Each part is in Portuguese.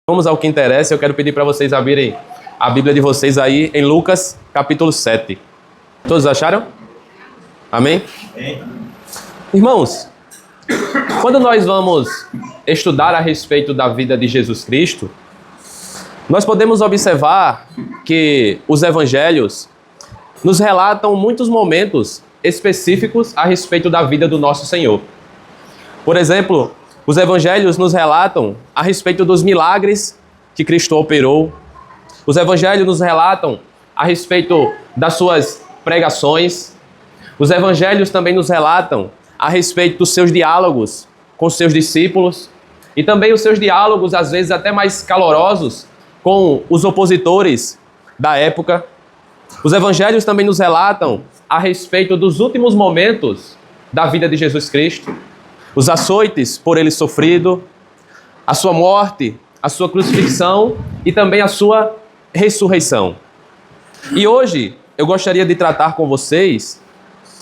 Vamos ao que interessa. Eu quero pedir para vocês abrirem a Bíblia de vocês aí em Lucas, capítulo 7. Todos acharam? Amém? Amém. Irmãos, quando nós vamos estudar a respeito da vida de Jesus Cristo, nós podemos observar que os evangelhos nos relatam muitos momentos específicos a respeito da vida do nosso Senhor. Por exemplo, os evangelhos nos relatam a respeito dos milagres que Cristo operou. Os evangelhos nos relatam a respeito das suas pregações. Os evangelhos também nos relatam a respeito dos seus diálogos com seus discípulos e também os seus diálogos, às vezes até mais calorosos, com os opositores da época. Os evangelhos também nos relatam a respeito dos últimos momentos da vida de Jesus Cristo. Os açoites por ele sofrido, a sua morte, a sua crucifixão e também a sua ressurreição. E hoje eu gostaria de tratar com vocês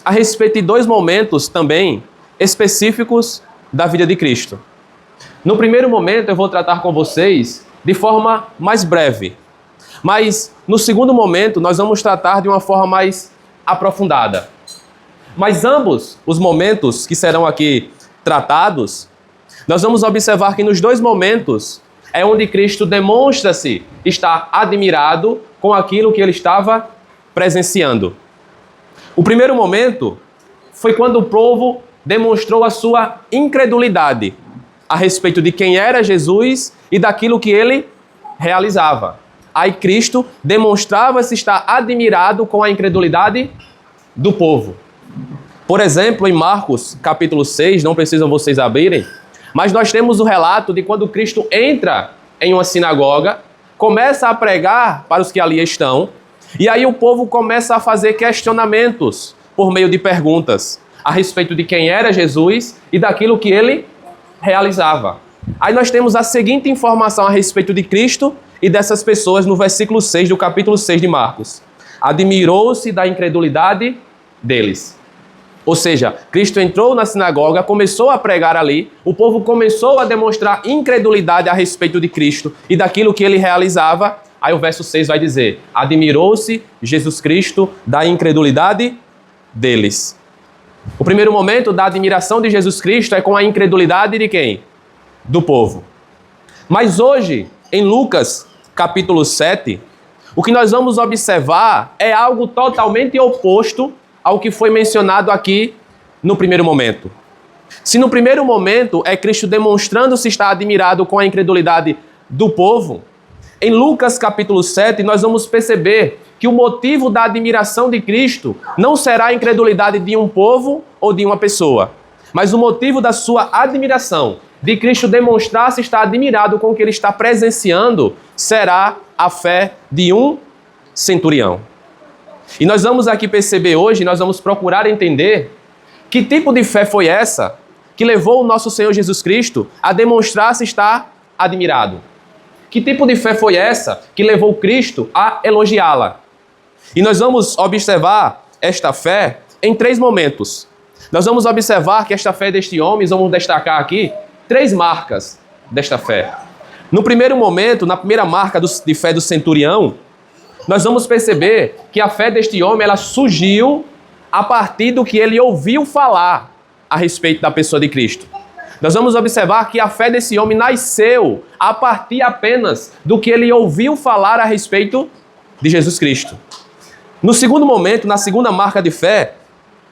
a respeito de dois momentos também específicos da vida de Cristo. No primeiro momento eu vou tratar com vocês de forma mais breve, mas no segundo momento nós vamos tratar de uma forma mais aprofundada. Mas ambos os momentos que serão aqui tratados, nós vamos observar que nos dois momentos é onde Cristo demonstra-se estar admirado com aquilo que ele estava presenciando. O primeiro momento foi quando o povo demonstrou a sua incredulidade a respeito de quem era Jesus e daquilo que ele realizava. Aí Cristo demonstrava-se estar admirado com a incredulidade do povo. Por exemplo, em Marcos, capítulo 6, não precisam vocês abrirem, mas nós temos o relato de quando Cristo entra em uma sinagoga, começa a pregar para os que ali estão, e aí o povo começa a fazer questionamentos por meio de perguntas a respeito de quem era Jesus e daquilo que ele realizava. Aí nós temos a seguinte informação a respeito de Cristo e dessas pessoas no versículo 6 do capítulo 6 de Marcos. Admirou-se da incredulidade deles. Ou seja, Cristo entrou na sinagoga, começou a pregar ali, o povo começou a demonstrar incredulidade a respeito de Cristo e daquilo que ele realizava. Aí o verso 6 vai dizer, admirou-se Jesus Cristo da incredulidade deles. O primeiro momento da admiração de Jesus Cristo é com a incredulidade de quem? Do povo. Mas hoje, em Lucas capítulo 7, o que nós vamos observar é algo totalmente oposto ao que foi mencionado aqui no primeiro momento. Se no primeiro momento é Cristo demonstrando-se estar admirado com a incredulidade do povo, em Lucas capítulo 7 nós vamos perceber que o motivo da admiração de Cristo não será a incredulidade de um povo ou de uma pessoa, mas o motivo da sua admiração, de Cristo demonstrar-se estar admirado com o que ele está presenciando, será a fé de um centurião. E nós vamos aqui perceber hoje, nós vamos procurar entender que tipo de fé foi essa que levou o nosso Senhor Jesus Cristo a demonstrar-se estar admirado. Que tipo de fé foi essa que levou Cristo a elogiá-la. E nós vamos observar esta fé em três momentos. Nós vamos observar que esta fé deste homem, vamos destacar aqui, três marcas desta fé. No primeiro momento, na primeira marca de fé do centurião, nós vamos perceber que a fé deste homem ela surgiu a partir do que ele ouviu falar a respeito da pessoa de Cristo. Nós vamos observar que a fé desse homem nasceu a partir apenas do que ele ouviu falar a respeito de Jesus Cristo. No segundo momento, na segunda marca de fé,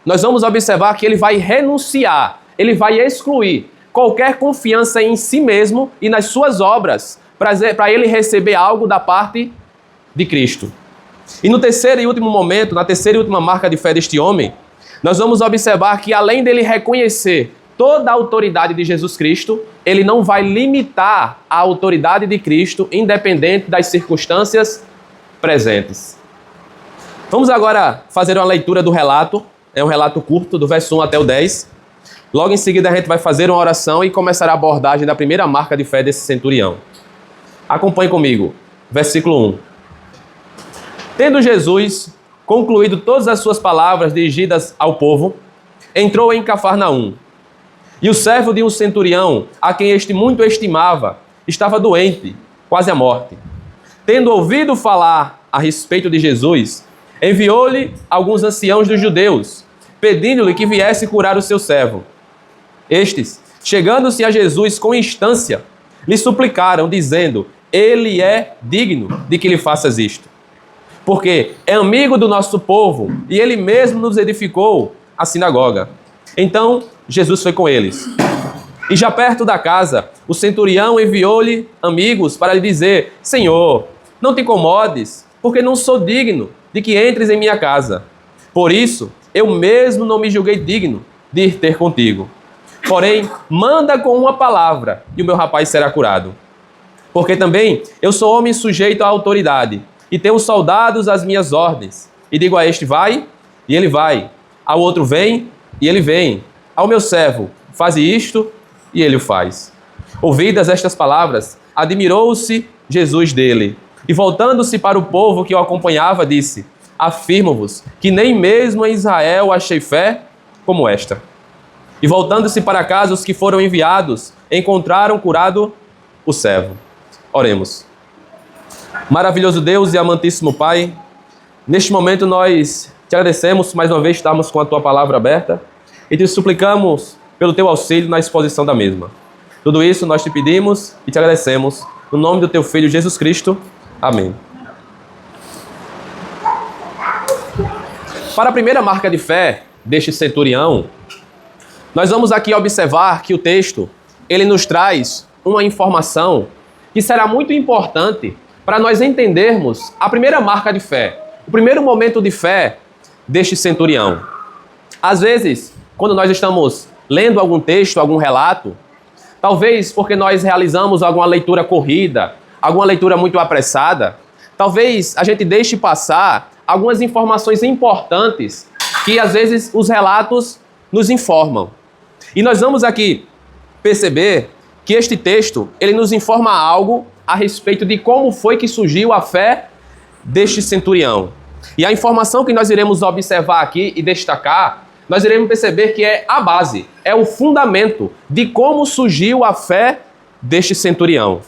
nós vamos observar que ele vai renunciar, ele vai excluir qualquer confiança em si mesmo e nas suas obras para ele receber algo da parte de Cristo. E no terceiro e último momento, na terceira e última marca de fé deste homem, nós vamos observar que além dele reconhecer toda a autoridade de Jesus Cristo, ele não vai limitar a autoridade de Cristo independente das circunstâncias presentes. Vamos agora fazer uma leitura do relato, é um relato curto, do verso 1 até o 10. Logo em seguida a gente vai fazer uma oração e começar a abordagem da primeira marca de fé desse centurião. Acompanhe comigo, versículo 1. Tendo Jesus concluído todas as suas palavras dirigidas ao povo, entrou em Cafarnaum. E o servo de um centurião, a quem este muito estimava, estava doente, quase à morte. Tendo ouvido falar a respeito de Jesus, enviou-lhe alguns anciãos dos judeus, pedindo-lhe que viesse curar o seu servo. Estes, chegando-se a Jesus com instância, lhe suplicaram, dizendo: ele é digno de que lhe faças isto, porque é amigo do nosso povo e ele mesmo nos edificou a sinagoga. Então Jesus foi com eles. E já perto da casa, o centurião enviou-lhe amigos para lhe dizer: Senhor, não te incomodes, porque não sou digno de que entres em minha casa. Por isso, eu mesmo não me julguei digno de ir ter contigo. Porém, manda com uma palavra e o meu rapaz será curado. Porque também eu sou homem sujeito à autoridade e tenho soldados às minhas ordens. E digo a este: vai, e ele vai. Ao outro: vem, e ele vem. Ao meu servo: faze isto, e ele o faz. Ouvidas estas palavras, admirou-se Jesus dele. E voltando-se para o povo que o acompanhava, disse: afirmo-vos que nem mesmo em Israel achei fé como esta. E voltando-se para casa, os que foram enviados encontraram curado o servo. Oremos. Maravilhoso Deus e amantíssimo Pai, neste momento nós te agradecemos mais uma vez estarmos com a tua palavra aberta e te suplicamos pelo teu auxílio na exposição da mesma. Tudo isso nós te pedimos e te agradecemos no nome do teu Filho Jesus Cristo. Amém. Para a primeira marca de fé deste centurião, nós vamos aqui observar que o texto, ele nos traz uma informação que será muito importante para nós entendermos a primeira marca de fé, o primeiro momento de fé deste centurião. Às vezes, quando nós estamos lendo algum texto, algum relato, talvez porque nós realizamos alguma leitura corrida, alguma leitura muito apressada, talvez a gente deixe passar algumas informações importantes que às vezes os relatos nos informam. E nós vamos aqui perceber que este texto, ele nos informa algo a respeito de como foi que surgiu a fé deste centurião. E a informação que nós iremos observar aqui e destacar, nós iremos perceber que é a base, é o fundamento de como surgiu a fé deste centurião.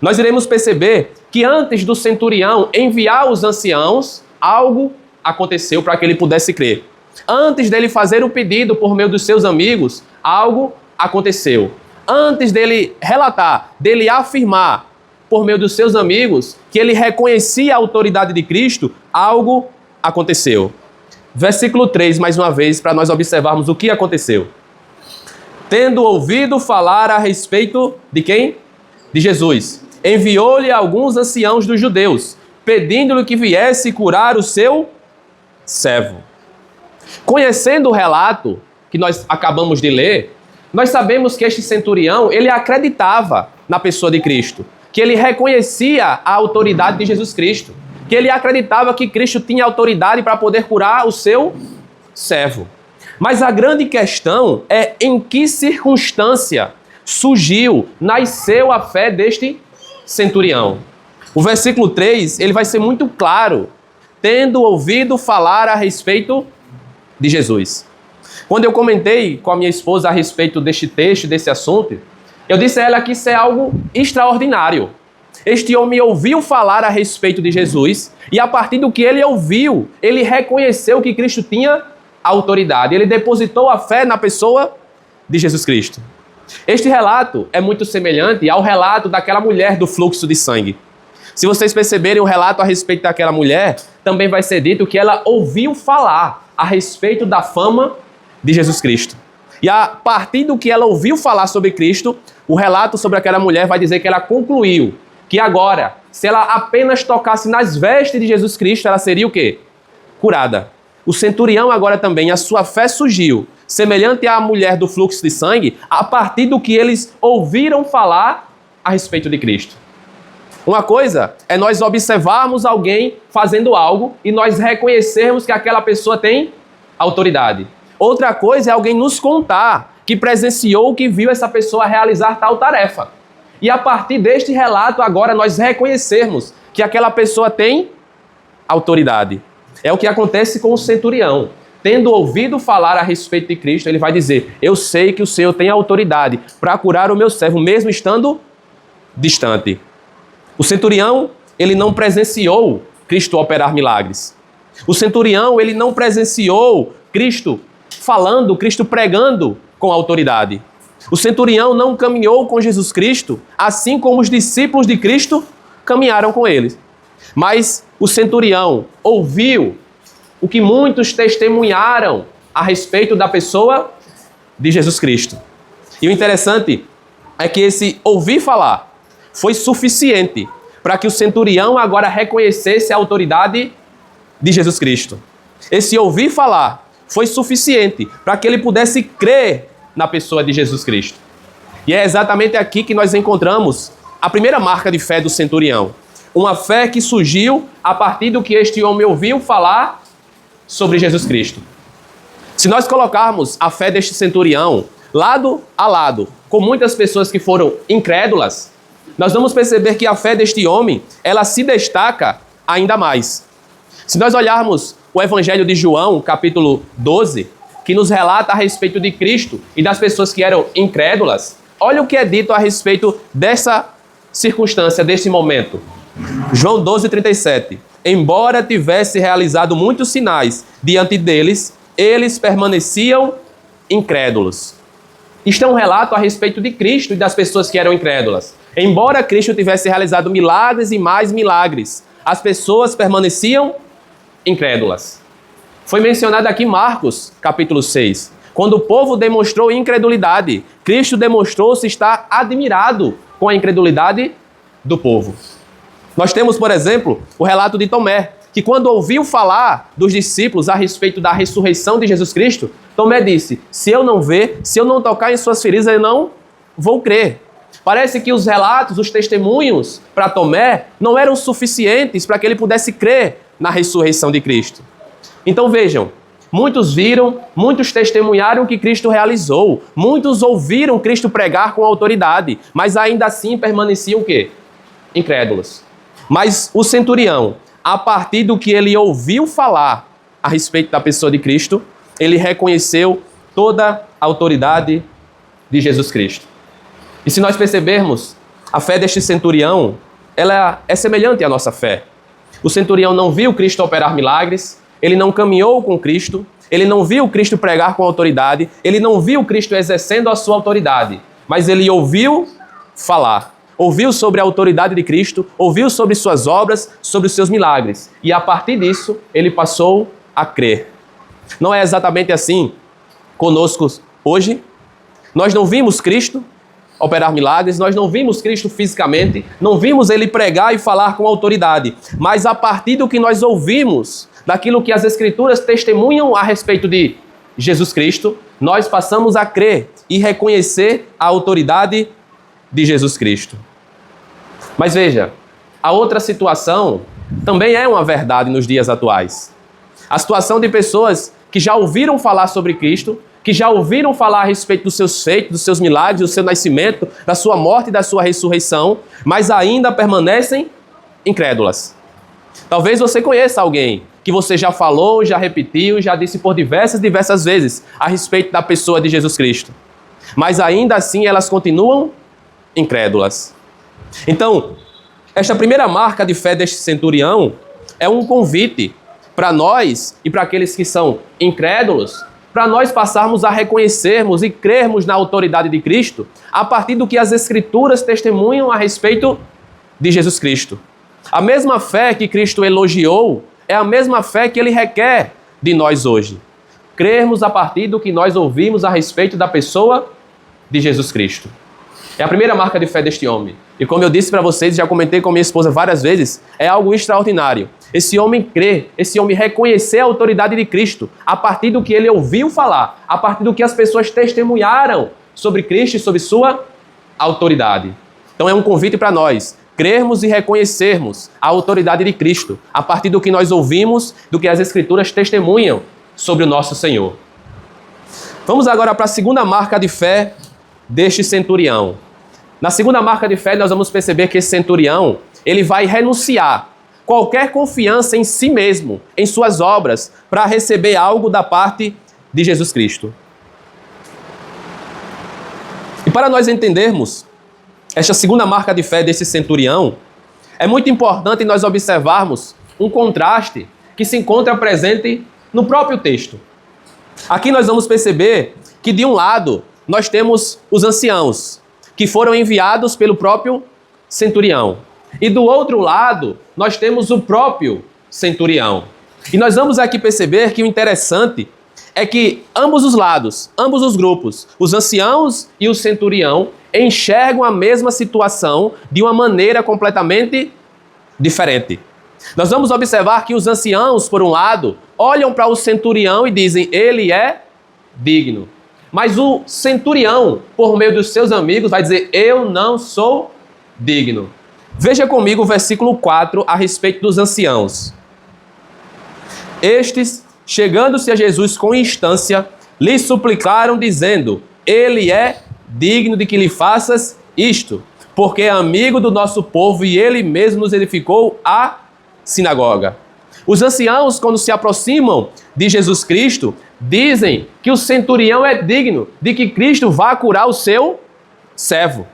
Nós iremos perceber que antes do centurião enviar os anciãos, algo aconteceu para que ele pudesse crer. Antes dele fazer o pedido por meio dos seus amigos, algo aconteceu. Antes dele relatar, dele afirmar por meio dos seus amigos que ele reconhecia a autoridade de Cristo, algo aconteceu. Versículo 3, mais uma vez, para nós observarmos o que aconteceu. Tendo ouvido falar a respeito de quem? De Jesus. Enviou-lhe alguns anciãos dos judeus, pedindo-lhe que viesse curar o seu servo. Conhecendo o relato que nós acabamos de ler, nós sabemos que este centurião, ele acreditava na pessoa de Cristo, que ele reconhecia a autoridade de Jesus Cristo, que ele acreditava que Cristo tinha autoridade para poder curar o seu servo. Mas a grande questão é em que circunstância surgiu, nasceu a fé deste centurião. O versículo 3, ele vai ser muito claro, tendo ouvido falar a respeito de Jesus. Quando eu comentei com a minha esposa a respeito deste texto, desse assunto, eu disse a ela que isso é algo extraordinário. Este homem ouviu falar a respeito de Jesus e a partir do que ele ouviu, ele reconheceu que Cristo tinha autoridade. Ele depositou a fé na pessoa de Jesus Cristo. Este relato é muito semelhante ao relato daquela mulher do fluxo de sangue. Se vocês perceberem o relato a respeito daquela mulher, também vai ser dito que ela ouviu falar a respeito da fama de Jesus Cristo. E a partir do que ela ouviu falar sobre Cristo, o relato sobre aquela mulher vai dizer que ela concluiu que agora, se ela apenas tocasse nas vestes de Jesus Cristo, ela seria o quê? Curada. O centurião agora também, a sua fé surgiu, semelhante à mulher do fluxo de sangue, a partir do que eles ouviram falar a respeito de Cristo. Uma coisa é nós observarmos alguém fazendo algo e nós reconhecermos que aquela pessoa tem autoridade. Outra coisa é alguém nos contar que presenciou, que viu essa pessoa realizar tal tarefa. E a partir deste relato, agora nós reconhecermos que aquela pessoa tem autoridade. É o que acontece com o centurião. Tendo ouvido falar a respeito de Cristo, ele vai dizer: eu sei que o Senhor tem autoridade para curar o meu servo, mesmo estando distante. O centurião, ele não presenciou Cristo operar milagres. O centurião, ele não presenciou Cristo falando, Cristo pregando com autoridade. O centurião não caminhou com Jesus Cristo, assim como os discípulos de Cristo caminharam com ele. Mas o centurião ouviu o que muitos testemunharam a respeito da pessoa de Jesus Cristo. E o interessante é que esse ouvir falar foi suficiente para que o centurião agora reconhecesse a autoridade de Jesus Cristo. Esse ouvir falar foi suficiente para que ele pudesse crer na pessoa de Jesus Cristo. E é exatamente aqui que nós encontramos a primeira marca de fé do centurião. Uma fé que surgiu a partir do que este homem ouviu falar sobre Jesus Cristo. Se nós colocarmos a fé deste centurião lado a lado com muitas pessoas que foram incrédulas, nós vamos perceber que a fé deste homem, ela se destaca ainda mais. Se nós olharmos o Evangelho de João, capítulo 12, que nos relata a respeito de Cristo e das pessoas que eram incrédulas, olha o que é dito a respeito dessa circunstância, desse momento. João 12:37. Embora tivesse realizado muitos sinais diante deles, eles permaneciam incrédulos. Isto é um relato a respeito de Cristo e das pessoas que eram incrédulas. Embora Cristo tivesse realizado milagres e mais milagres, as pessoas permaneciam incrédulas. Foi mencionado aqui Marcos, capítulo 6. Quando o povo demonstrou incredulidade, Cristo demonstrou-se estar admirado com a incredulidade do povo. Nós temos, por exemplo, o relato de Tomé, que quando ouviu falar dos discípulos a respeito da ressurreição de Jesus Cristo, Tomé disse, se eu não ver, se eu não tocar em suas feridas, eu não vou crer. Parece que os relatos, os testemunhos para Tomé não eram suficientes para que ele pudesse crer na ressurreição de Cristo. Então vejam, muitos viram, muitos testemunharam o que Cristo realizou, muitos ouviram Cristo pregar com autoridade, mas ainda assim permaneciam o quê? Incrédulos. Mas o centurião, a partir do que ele ouviu falar a respeito da pessoa de Cristo, ele reconheceu toda a autoridade de Jesus Cristo. E se nós percebermos, a fé deste centurião, ela é semelhante à nossa fé. O centurião não viu Cristo operar milagres, ele não caminhou com Cristo, ele não viu Cristo pregar com autoridade, ele não viu Cristo exercendo a sua autoridade, mas ele ouviu falar. Ouviu sobre a autoridade de Cristo, ouviu sobre suas obras, sobre os seus milagres. E a partir disso, ele passou a crer. Não é exatamente assim conosco hoje? Nós não vimos Cristo operar milagres, nós não vimos Cristo fisicamente, não vimos ele pregar e falar com autoridade. Mas a partir do que nós ouvimos, daquilo que as Escrituras testemunham a respeito de Jesus Cristo, nós passamos a crer e reconhecer a autoridade de Jesus Cristo. Mas veja, a outra situação também é uma verdade nos dias atuais. A situação de pessoas que já ouviram falar sobre Cristo, que já ouviram falar a respeito dos seus feitos, dos seus milagres, do seu nascimento, da sua morte e da sua ressurreição, mas ainda permanecem incrédulas. Talvez você conheça alguém que você já falou, já repetiu, já disse por diversas vezes a respeito da pessoa de Jesus Cristo. Mas ainda assim elas continuam incrédulas. Então, esta primeira marca de fé deste centurião é um convite para nós e para aqueles que são incrédulos, para nós passarmos a reconhecermos e crermos na autoridade de Cristo a partir do que as Escrituras testemunham a respeito de Jesus Cristo. A mesma fé que Cristo elogiou é a mesma fé que Ele requer de nós hoje. Crermos a partir do que nós ouvimos a respeito da pessoa de Jesus Cristo. É a primeira marca de fé deste homem. E como eu disse para vocês, já comentei com minha esposa várias vezes, é algo extraordinário. Esse homem crê, esse homem reconhecer a autoridade de Cristo a partir do que ele ouviu falar, a partir do que as pessoas testemunharam sobre Cristo e sobre sua autoridade. Então é um convite para nós crermos e reconhecermos a autoridade de Cristo a partir do que nós ouvimos, do que as Escrituras testemunham sobre o nosso Senhor. Vamos agora para a segunda marca de fé deste centurião. Na segunda marca de fé, nós vamos perceber que esse centurião, ele vai renunciar qualquer confiança em si mesmo, em suas obras, para receber algo da parte de Jesus Cristo. E para nós entendermos esta segunda marca de fé desse centurião, é muito importante nós observarmos um contraste que se encontra presente no próprio texto. Aqui nós vamos perceber que, de um lado, nós temos os anciãos, que foram enviados pelo próprio centurião. E do outro lado, nós temos o próprio centurião. E nós vamos aqui perceber que o interessante é que ambos os lados, ambos os grupos, os anciãos e o centurião, enxergam a mesma situação de uma maneira completamente diferente. Nós vamos observar que os anciãos, por um lado, olham para o centurião e dizem, ele é digno. Mas o centurião, por meio dos seus amigos, vai dizer, eu não sou digno. Veja comigo o versículo 4 a respeito dos anciãos. Estes, chegando-se a Jesus com instância, lhe suplicaram, dizendo, ele é digno de que lhe faças isto, porque é amigo do nosso povo e ele mesmo nos edificou a sinagoga. Os anciãos, quando se aproximam de Jesus Cristo, dizem que o centurião é digno de que Cristo vá curar o seu servo.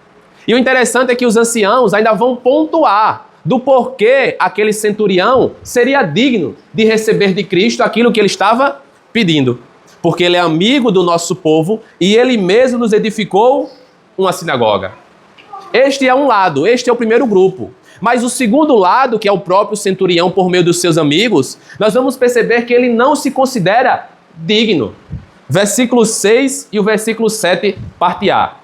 E o interessante é que os anciãos ainda vão pontuar do porquê aquele centurião seria digno de receber de Cristo aquilo que ele estava pedindo. Porque ele é amigo do nosso povo e ele mesmo nos edificou uma sinagoga. Este é um lado, este é o primeiro grupo. Mas o segundo lado, que é o próprio centurião por meio dos seus amigos, nós vamos perceber que ele não se considera digno. Versículo 6 e o versículo 7, parte A.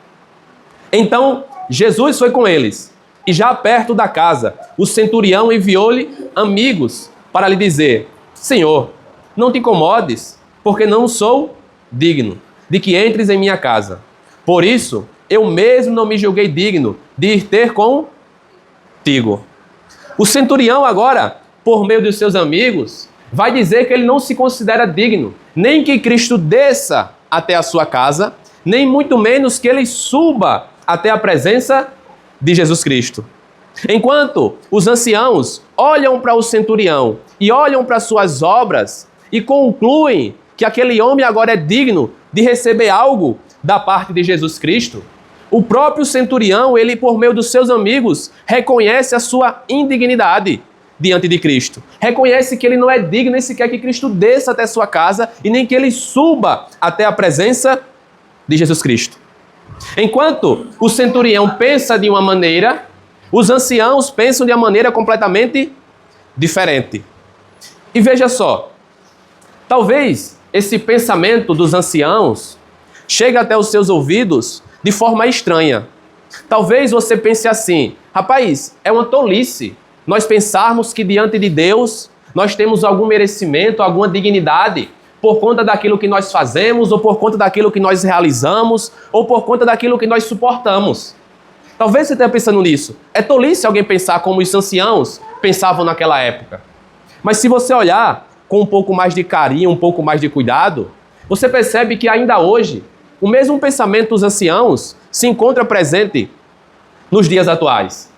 Então, Jesus foi com eles, e já perto da casa, o centurião enviou-lhe amigos para lhe dizer, Senhor, não te incomodes, porque não sou digno de que entres em minha casa. Por isso, eu mesmo não me julguei digno de ir ter contigo. O centurião agora, por meio dos seus amigos, vai dizer que ele não se considera digno, nem que Cristo desça até a sua casa, nem muito menos que ele suba até a presença de Jesus Cristo. Enquanto os anciãos olham para o centurião e olham para suas obras e concluem que aquele homem agora é digno de receber algo da parte de Jesus Cristo, o próprio centurião, ele por meio dos seus amigos, reconhece a sua indignidade diante de Cristo. Reconhece que ele não é digno nem sequer que Cristo desça até sua casa e nem que ele suba até a presença de Jesus Cristo. Enquanto o centurião pensa de uma maneira, os anciãos pensam de uma maneira completamente diferente. E veja só, talvez esse pensamento dos anciãos chegue até os seus ouvidos de forma estranha. Talvez você pense assim, rapaz, é uma tolice nós pensarmos que diante de Deus nós temos algum merecimento, alguma dignidade por conta daquilo que nós fazemos, ou por conta daquilo que nós realizamos, ou por conta daquilo que nós suportamos. Talvez você esteja pensando nisso. É tolice alguém pensar como os anciãos pensavam naquela época. Mas se você olhar com um pouco mais de carinho, um pouco mais de cuidado, você percebe que ainda hoje, o mesmo pensamento dos anciãos se encontra presente nos dias atuais.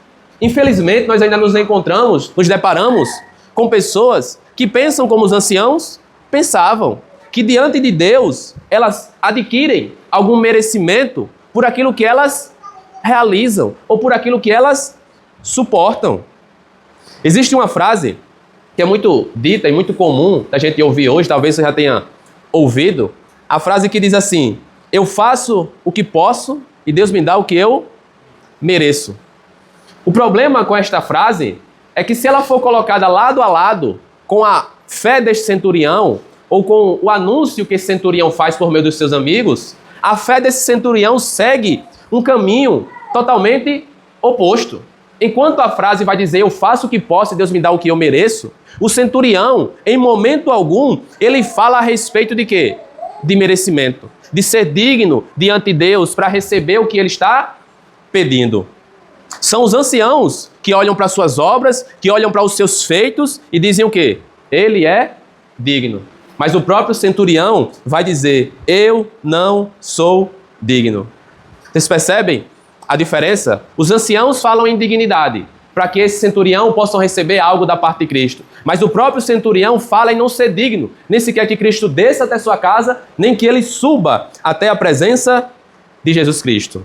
Infelizmente, nós ainda nos deparamos com pessoas que pensam como os anciãos pensavam, que diante de Deus elas adquirem algum merecimento por aquilo que elas realizam ou por aquilo que elas suportam. Existe uma frase que é muito dita e muito comum da gente ouvir hoje, talvez você já tenha ouvido, a frase que diz assim, eu faço o que posso e Deus me dá o que eu mereço. O problema com esta frase é que se ela for colocada lado a lado com a fé deste centurião, ou com o anúncio que esse centurião faz por meio dos seus amigos, a fé desse centurião segue um caminho totalmente oposto. Enquanto a frase vai dizer, eu faço o que posso e Deus me dá o que eu mereço, o centurião, em momento algum, ele fala a respeito de quê? De merecimento. De ser digno diante de Deus para receber o que ele está pedindo. São os anciãos que olham para suas obras, que olham para os seus feitos e dizem o quê? Ele é digno. Mas o próprio centurião vai dizer, eu não sou digno. Vocês percebem a diferença? Os anciãos falam em dignidade, para que esse centurião possa receber algo da parte de Cristo. Mas o próprio centurião fala em não ser digno, nem sequer que Cristo desça até sua casa, nem que ele suba até a presença de Jesus Cristo.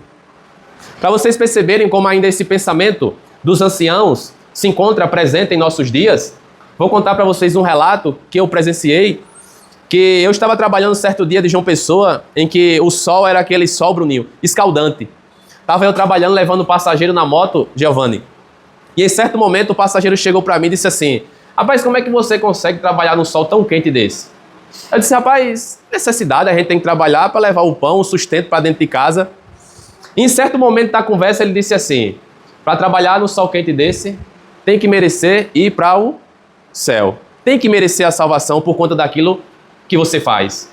Para vocês perceberem como ainda esse pensamento dos anciãos se encontra presente em nossos dias. Vou contar para vocês um relato que eu presenciei, que eu estava trabalhando certo dia de João Pessoa, em que o sol era aquele sol, Bruninho, escaldante. Estava eu trabalhando, levando o passageiro na moto, Giovanni. E em certo momento o passageiro chegou para mim e disse assim: rapaz, como é que você consegue trabalhar num sol tão quente desse? Eu disse: rapaz, necessidade, a gente tem que trabalhar para levar o pão, o sustento para dentro de casa. E em certo momento da conversa ele disse assim: para trabalhar no sol quente desse, tem que merecer ir para o céu. Tem que merecer a salvação por conta daquilo que você faz.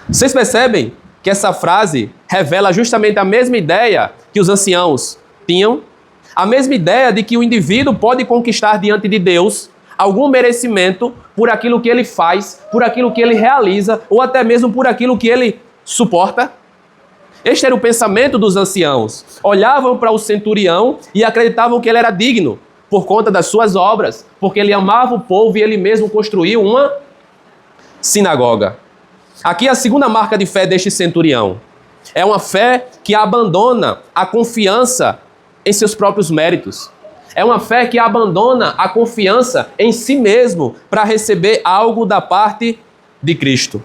Vocês percebem que essa frase revela justamente a mesma ideia que os anciãos tinham? A mesma ideia de que o indivíduo pode conquistar diante de Deus algum merecimento por aquilo que ele faz, por aquilo que ele realiza, ou até mesmo por aquilo que ele suporta. Este era o pensamento dos anciãos. Olhavam para o centurião e acreditavam que ele era digno por conta das suas obras, porque ele amava o povo e ele mesmo construiu uma sinagoga. Aqui a segunda marca de fé deste centurião. É uma fé que abandona a confiança em seus próprios méritos. É uma fé que abandona a confiança em si mesmo para receber algo da parte de Cristo.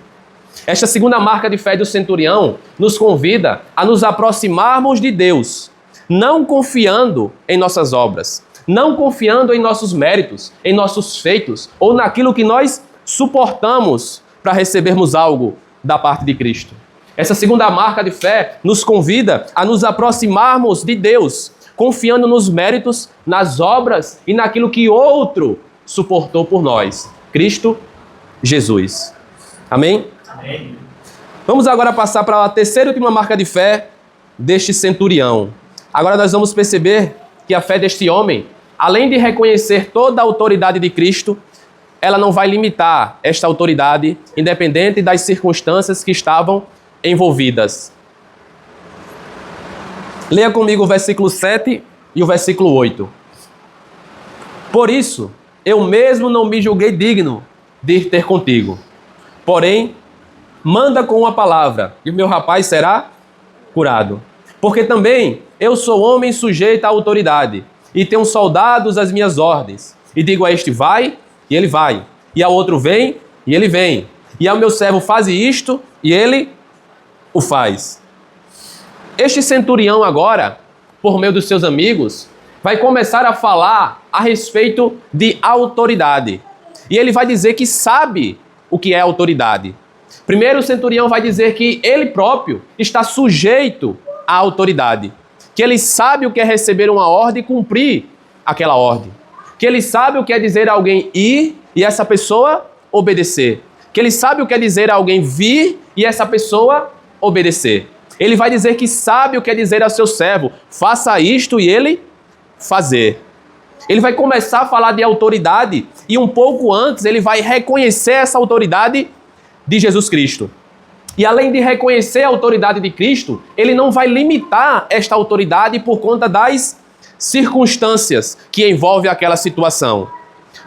Esta segunda marca de fé do centurião nos convida a nos aproximarmos de Deus, não confiando em nossas obras, não confiando em nossos méritos, em nossos feitos ou naquilo que nós suportamos para recebermos algo da parte de Cristo. Essa segunda marca de fé nos convida a nos aproximarmos de Deus, confiando nos méritos, nas obras e naquilo que outro suportou por nós, Cristo Jesus. Amém? Amém. Vamos agora passar para a terceira e última marca de fé deste centurião. Agora nós vamos perceber que a fé deste homem, além de reconhecer toda a autoridade de Cristo, ela não vai limitar esta autoridade, independente das circunstâncias que estavam envolvidas. Leia comigo o versículo 7 e o versículo 8. Por isso, eu mesmo não me julguei digno de ir ter contigo. Porém, manda com uma palavra, e o meu rapaz será curado. Porque também eu sou homem sujeito à autoridade, e tenho soldados às minhas ordens. E digo a este, vai, e ele vai. E ao outro, vem, e ele vem. E ao meu servo, faze isto, e ele o faz. Este centurião agora, por meio dos seus amigos, vai começar a falar a respeito de autoridade. E ele vai dizer que sabe o que é autoridade. Primeiro, o centurião vai dizer que ele próprio está sujeito à autoridade. Que ele sabe o que é receber uma ordem e cumprir aquela ordem. Que ele sabe o que é dizer a alguém ir e essa pessoa obedecer. Que ele sabe o que é dizer a alguém vir e essa pessoa obedecer. Ele vai dizer que sabe o que é dizer ao seu servo, faça isto e ele fazer. Ele vai começar a falar de autoridade e um pouco antes ele vai reconhecer essa autoridade de Jesus Cristo. E além de reconhecer a autoridade de Cristo, ele não vai limitar esta autoridade por conta das circunstâncias que envolvem aquela situação.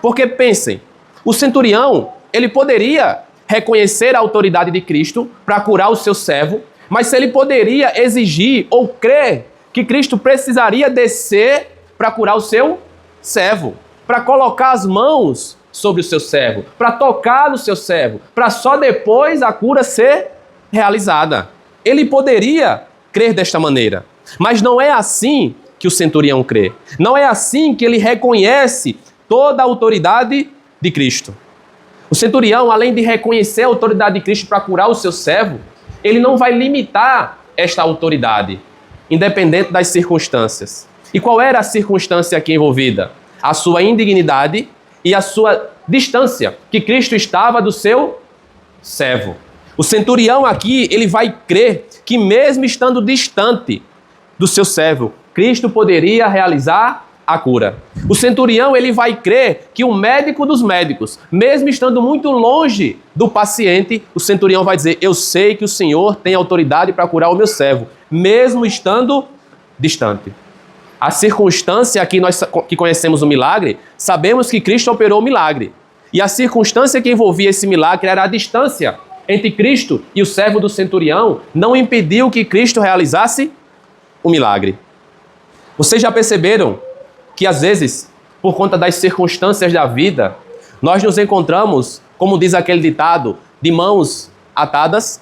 Porque pensem, o centurião, ele poderia reconhecer a autoridade de Cristo para curar o seu servo, mas se ele poderia exigir ou crer que Cristo precisaria descer para curar o seu servo, para colocar as mãos sobre o seu servo, para tocar no seu servo, para só depois a cura ser realizada. Ele poderia crer desta maneira, mas não é assim que o centurião crê. Não é assim que ele reconhece toda a autoridade de Cristo. O centurião, além de reconhecer a autoridade de Cristo para curar o seu servo, ele não vai limitar esta autoridade, independente das circunstâncias. E qual era a circunstância aqui envolvida? A sua indignidade e a sua distância, que Cristo estava do seu servo. O centurião aqui, ele vai crer que mesmo estando distante do seu servo, Cristo poderia realizar a cura. O centurião, ele vai crer que o médico dos médicos, mesmo estando muito longe do paciente, o centurião vai dizer, eu sei que o Senhor tem autoridade para curar o meu servo, mesmo estando distante. A circunstância aqui nós que conhecemos o milagre, sabemos que Cristo operou o milagre. E a circunstância que envolvia esse milagre era a distância entre Cristo e o servo do centurião, não impediu que Cristo realizasse o milagre. Vocês já perceberam que às vezes por conta das circunstâncias da vida, nós nos encontramos, como diz aquele ditado, de mãos atadas.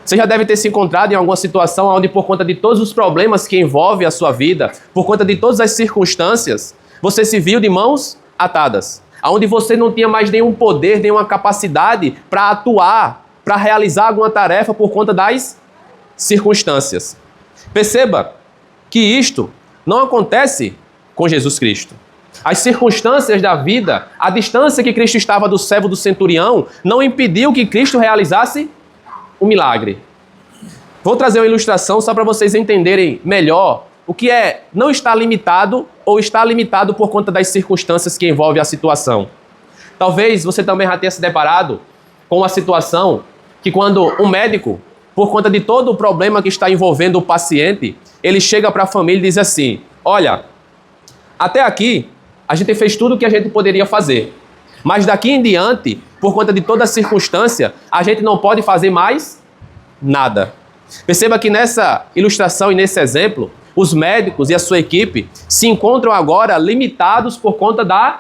Você já deve ter se encontrado em alguma situação onde, por conta de todos os problemas que envolvem a sua vida, por conta de todas as circunstâncias, você se viu de mãos atadas, onde você não tinha mais nenhum poder, nenhuma capacidade para atuar, para realizar alguma tarefa por conta das circunstâncias. Perceba que isto não acontece com Jesus Cristo. As circunstâncias da vida, a distância que Cristo estava do servo do centurião, não impediu que Cristo realizasse um milagre. Vou trazer uma ilustração só para vocês entenderem melhor o que é não estar limitado ou estar limitado por conta das circunstâncias que envolvem a situação. Talvez você também já tenha se deparado com uma situação que quando um médico, por conta de todo o problema que está envolvendo o paciente, ele chega para a família e diz assim: olha, até aqui a gente fez tudo o que a gente poderia fazer, mas daqui em diante, por conta de toda a circunstância, a gente não pode fazer mais nada. Perceba que nessa ilustração e nesse exemplo, os médicos e a sua equipe se encontram agora limitados por conta das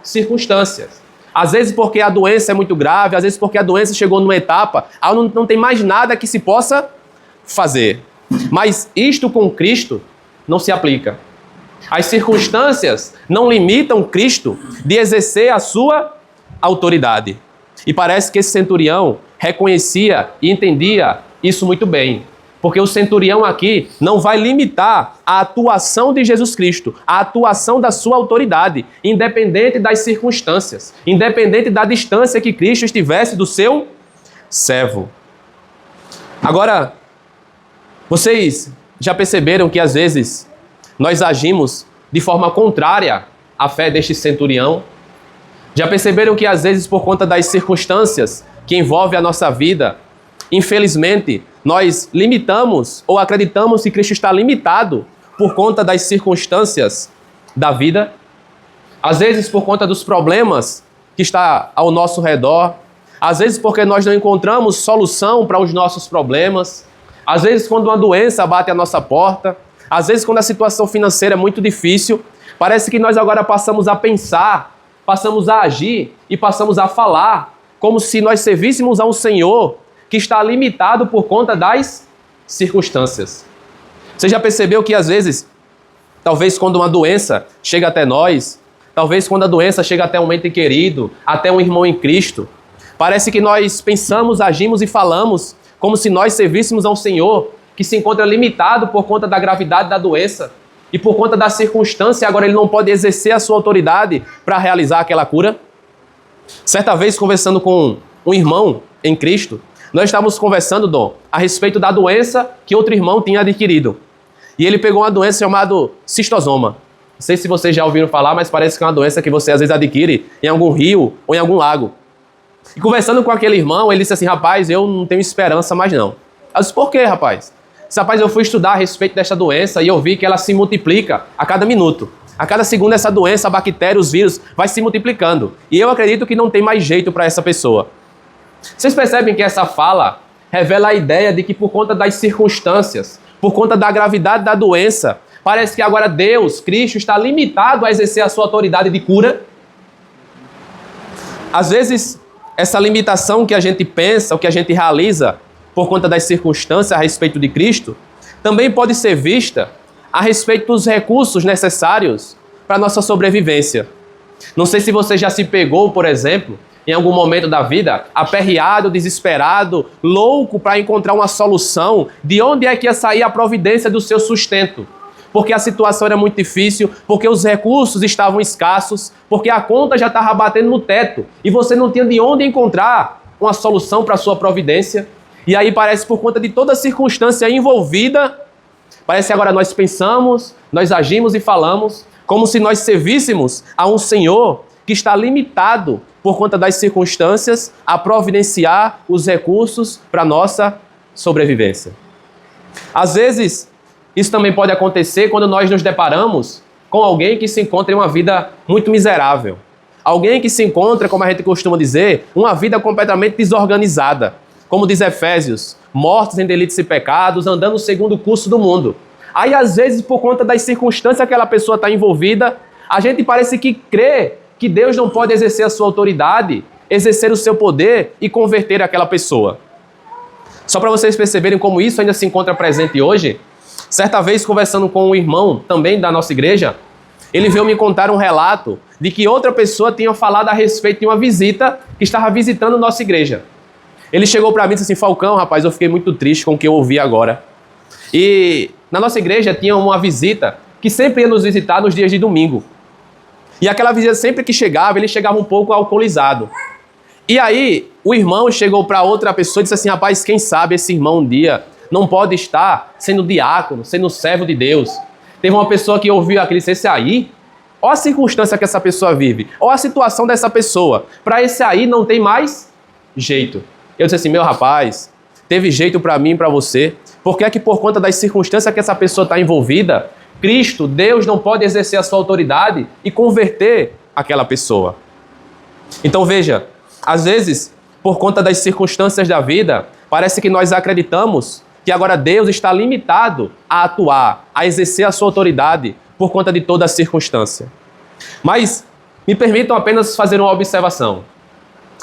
circunstâncias. Às vezes porque a doença é muito grave, às vezes porque a doença chegou numa etapa, não tem mais nada que se possa fazer. Mas isto com Cristo não se aplica. As circunstâncias não limitam Cristo de exercer a sua autoridade. E parece que esse centurião reconhecia e entendia isso muito bem. Porque o centurião aqui não vai limitar a atuação de Jesus Cristo, a atuação da sua autoridade, independente das circunstâncias, independente da distância que Cristo estivesse do seu servo. Agora, vocês já perceberam que às vezes nós agimos de forma contrária à fé deste centurião? Já perceberam que às vezes por conta das circunstâncias que envolvem a nossa vida, infelizmente, nós limitamos ou acreditamos que Cristo está limitado por conta das circunstâncias da vida? Às vezes por conta dos problemas que está ao nosso redor, às vezes porque nós não encontramos solução para os nossos problemas, às vezes quando uma doença bate à nossa porta, às vezes quando a situação financeira é muito difícil, parece que nós agora passamos a pensar, passamos a agir e passamos a falar como se nós servíssemos a um Senhor que está limitado por conta das circunstâncias. Você já percebeu que às vezes, talvez quando uma doença chega até nós, talvez quando a doença chega até um ente querido, até um irmão em Cristo, parece que nós pensamos, agimos e falamos como se nós servíssemos a um Senhor que se encontra limitado por conta da gravidade da doença e por conta da circunstância, agora ele não pode exercer a sua autoridade para realizar aquela cura. Certa vez, conversando com um irmão em Cristo, nós estávamos conversando, Dom, a respeito da doença que outro irmão tinha adquirido. E ele pegou uma doença chamada cistosoma. Não sei se vocês já ouviram falar, mas parece que é uma doença que você às vezes adquire em algum rio ou em algum lago. E conversando com aquele irmão, ele disse assim: rapaz, eu não tenho esperança mais não. Eu disse: por quê, rapaz? Disse: rapaz, eu fui estudar a respeito desta doença e eu vi que ela se multiplica a cada minuto. A cada segundo essa doença, a bactéria, os vírus, vai se multiplicando. E eu acredito que não tem mais jeito para essa pessoa. Vocês percebem que essa fala revela a ideia de que por conta das circunstâncias, por conta da gravidade da doença, parece que agora Deus, Cristo, está limitado a exercer a sua autoridade de cura? Às vezes, essa limitação que a gente pensa, o que a gente realiza por conta das circunstâncias a respeito de Cristo, também pode ser vista a respeito dos recursos necessários para a nossa sobrevivência. Não sei se você já se pegou, por exemplo, em algum momento da vida, aperreado, desesperado, louco para encontrar uma solução de onde é que ia sair a providência do seu sustento. Porque a situação era muito difícil, porque os recursos estavam escassos, porque a conta já estava batendo no teto e você não tinha de onde encontrar uma solução para a sua providência. E aí parece, por conta de toda a circunstância envolvida, parece que agora nós pensamos, nós agimos e falamos como se nós servíssemos a um Senhor que está limitado por conta das circunstâncias a providenciar os recursos para a nossa sobrevivência. Às vezes, isso também pode acontecer quando nós nos deparamos com alguém que se encontra em uma vida muito miserável. Alguém que se encontra, como a gente costuma dizer, uma vida completamente desorganizada. Como diz Efésios, mortos em delitos e pecados, andando segundo o curso do mundo. Aí, às vezes, por conta das circunstâncias que aquela pessoa está envolvida, A gente parece que crê que Deus não pode exercer a sua autoridade, exercer o seu poder e converter aquela pessoa. Só para vocês perceberem como isso ainda se encontra presente hoje, certa vez conversando com um irmão também da nossa igreja, ele veio me contar um relato de que outra pessoa tinha falado a respeito de uma visita que estava visitando nossa igreja. Ele chegou para mim e disse assim: Falcão, rapaz, eu fiquei muito triste com o que eu ouvi agora. E na nossa igreja tinha uma visita que sempre ia nos visitar nos dias de domingo. E aquela visita, sempre que chegava, ele chegava um pouco alcoolizado. E aí, o irmão chegou para outra pessoa e disse assim: rapaz, quem sabe esse irmão um dia não pode estar sendo diácono, sendo servo de Deus. Teve uma pessoa que ouviu aquilo e disse: esse aí, olha a circunstância que essa pessoa vive, olha a situação dessa pessoa. Para esse aí não tem mais jeito. Eu disse assim: meu rapaz, teve jeito para mim e para você. Porque é que por conta das circunstâncias que essa pessoa está envolvida, Cristo, Deus, não pode exercer a sua autoridade e converter aquela pessoa. Então veja, às vezes, por conta das circunstâncias da vida, parece que nós acreditamos que agora Deus está limitado a atuar, a exercer a sua autoridade por conta de toda a circunstância. Mas me permitam apenas fazer uma observação.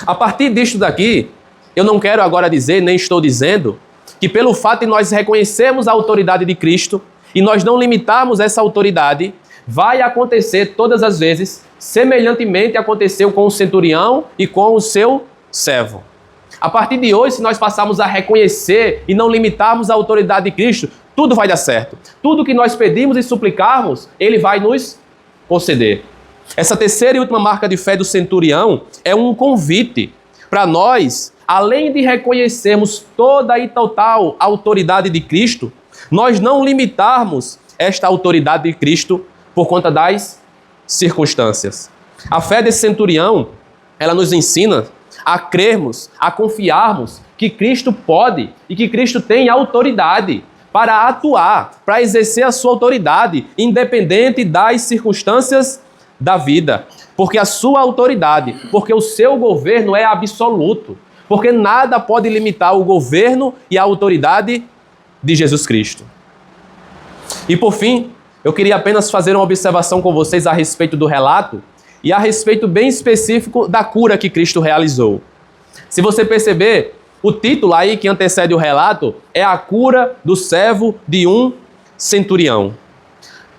A partir disto daqui, eu não quero agora dizer, nem estou dizendo, que pelo fato de nós reconhecermos a autoridade de Cristo e nós não limitarmos essa autoridade, vai acontecer todas as vezes, semelhantemente aconteceu com o centurião e com o seu servo. A partir de hoje, se nós passarmos a reconhecer e não limitarmos a autoridade de Cristo, tudo vai dar certo. Tudo que nós pedimos e suplicarmos, Ele vai nos conceder. Essa terceira e última marca de fé do centurião é um convite para nós, além de reconhecermos toda e total autoridade de Cristo, nós não limitarmos esta autoridade de Cristo por conta das circunstâncias. A fé desse centurião, ela nos ensina a crermos, a confiarmos que Cristo pode e que Cristo tem autoridade para atuar, para exercer a sua autoridade, independente das circunstâncias da vida. Porque a sua autoridade, porque o seu governo é absoluto. Porque nada pode limitar o governo e a autoridade de Jesus Cristo. E por fim, eu queria apenas fazer uma observação com vocês a respeito do relato e a respeito bem específico da cura que Cristo realizou. Se você perceber, o título aí que antecede o relato é a cura do servo de um centurião.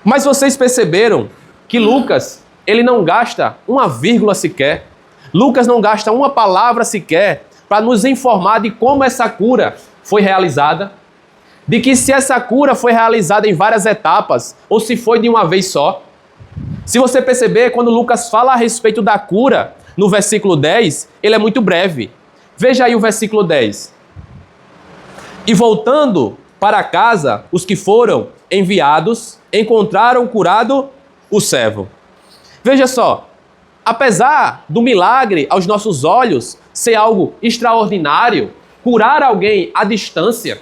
Mas vocês perceberam que Lucas, ele não gasta uma vírgula sequer, Lucas não gasta uma palavra sequer para nos informar de como essa cura foi realizada, de que se essa cura foi realizada em várias etapas ou se foi de uma vez só. Se você perceber, quando Lucas fala a respeito da cura, no versículo 10, ele é muito breve. Veja aí o versículo 10. E voltando para casa, os que foram enviados encontraram curado o servo. Veja só, apesar do milagre aos nossos olhos ser algo extraordinário, curar alguém à distância,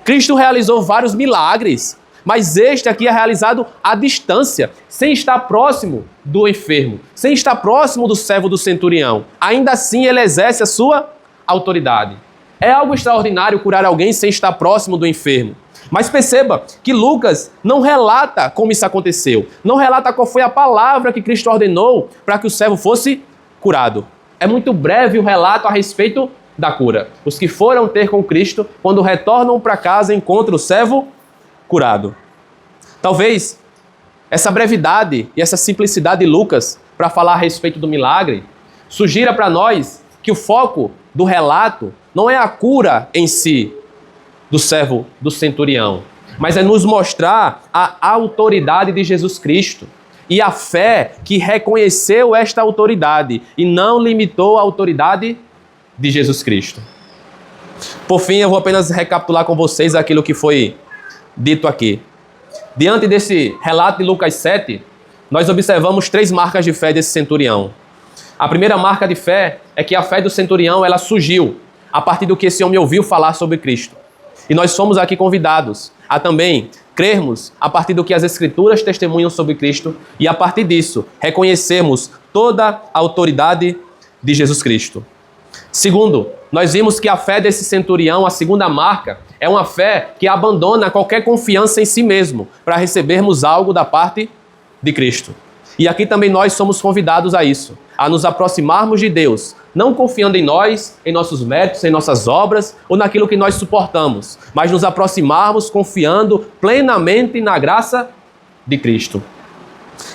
Cristo realizou vários milagres, mas este aqui é realizado à distância, sem estar próximo do enfermo, sem estar próximo do servo do centurião. Ainda assim, ele exerce a sua autoridade. É algo extraordinário curar alguém sem estar próximo do enfermo. Mas perceba que Lucas não relata como isso aconteceu, não relata qual foi a palavra que Cristo ordenou para que o servo fosse curado. É muito breve o relato a respeito da cura. Os que foram ter com Cristo, quando retornam para casa, encontram o servo curado. Talvez essa brevidade e essa simplicidade de Lucas para falar a respeito do milagre sugira para nós que o foco do relato não é a cura em si do servo do centurião, mas é nos mostrar a autoridade de Jesus Cristo e a fé que reconheceu esta autoridade e não limitou a autoridade de Jesus Cristo. Por fim, eu vou apenas recapitular com vocês aquilo que foi dito aqui. Diante desse relato de Lucas 7, nós observamos 3 marcas de fé desse centurião. A primeira marca de fé é que a fé do centurião ela surgiu a partir do que esse homem ouviu falar sobre Cristo. E nós fomos aqui convidados a também crermos a partir do que as Escrituras testemunham sobre Cristo e a partir disso reconhecermos toda a autoridade de Jesus Cristo. Segundo, nós vimos que a fé desse centurião, a segunda marca, é uma fé que abandona qualquer confiança em si mesmo para recebermos algo da parte de Cristo. E aqui também nós somos convidados a isso, a nos aproximarmos de Deus, não confiando em nós, em nossos méritos, em nossas obras ou naquilo que nós suportamos, mas nos aproximarmos confiando plenamente na graça de Cristo.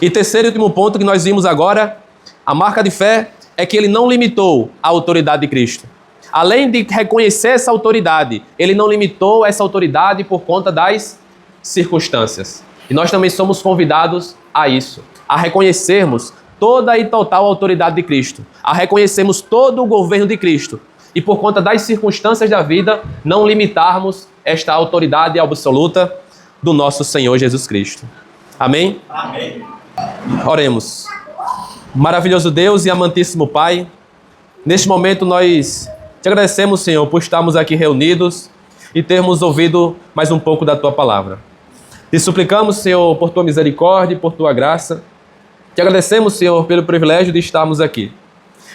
E terceiro e último ponto que nós vimos agora, a marca de fé é que ele não limitou a autoridade de Cristo. Além de reconhecer essa autoridade, ele não limitou essa autoridade por conta das circunstâncias. E nós também somos convidados a isso, a reconhecermos toda e total autoridade de Cristo, a reconhecermos todo o governo de Cristo e por conta das circunstâncias da vida, não limitarmos esta autoridade absoluta do nosso Senhor Jesus Cristo. Amém? Amém. Oremos. Maravilhoso Deus e amantíssimo Pai, neste momento nós te agradecemos, Senhor, por estarmos aqui reunidos e termos ouvido mais um pouco da Tua palavra. Te suplicamos, Senhor, por Tua misericórdia e por Tua graça. Te agradecemos, Senhor, pelo privilégio de estarmos aqui.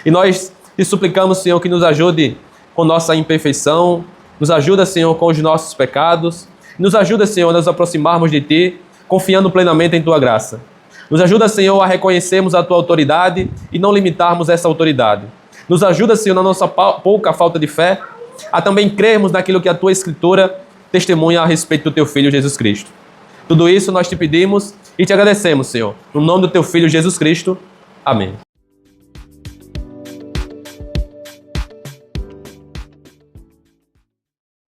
E nós te suplicamos, Senhor, que nos ajude com nossa imperfeição, nos ajuda, Senhor, com os nossos pecados, nos ajuda, Senhor, a nos aproximarmos de Ti, confiando plenamente em Tua graça. Nos ajuda, Senhor, a reconhecermos a Tua autoridade e não limitarmos essa autoridade. Nos ajuda, Senhor, na nossa pouca falta de fé, a também crermos naquilo que a Tua Escritura testemunha a respeito do Teu Filho Jesus Cristo. Tudo isso nós te pedimos e te agradecemos, Senhor. No nome do Teu Filho Jesus Cristo. Amém.